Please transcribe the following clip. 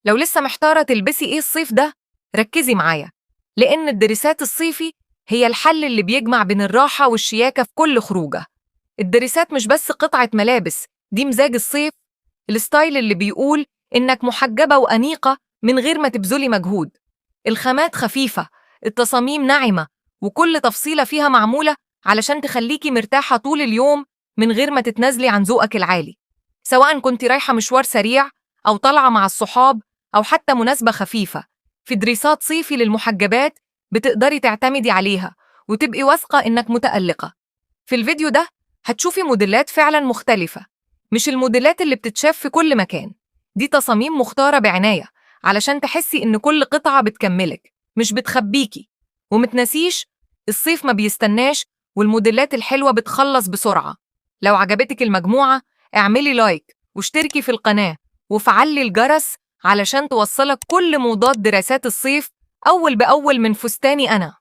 لو لسه محتارة تلبسي إيه الصيف ده، ركزي معايا، لأن الدريسات الصيفي هي الحل اللي بيجمع بين الراحة والشياكة في كل خروجة. الدريسات مش بس قطعة ملابس، دي مزاج الصيف، الستايل اللي بيقول إنك محجبة وأنيقة من غير ما تبذلي مجهود. الخامات خفيفة، التصاميم ناعمة، وكل تفصيلة فيها معمولة علشان تخليكي مرتاحة طول اليوم من غير ما تتنازلي عن ذوقك العالي. سواء كنت رايحة مشوار سريع أو طالعة مع الصحاب أو حتى مناسبة خفيفة، في دريسات صيفي للمحجبات بتقدري تعتمدي عليها وتبقي واثقة إنك متألقة. في الفيديو ده هتشوفي موديلات فعلا مختلفة، مش الموديلات اللي بتتشاف في كل مكان. دي تصاميم مختارة بعناية علشان تحسي إن كل قطعة بتكملك مش بتخبيكي. ومتنسيش، الصيف ما بيستناش، والموديلات الحلوة بتخلص بسرعة. لو عجبتك المجموعة، اعملي لايك واشتركي في القناة وفعلي الجرس علشان توصلك كل موضات دراسات الصيف أول بأول من فستاني أنا.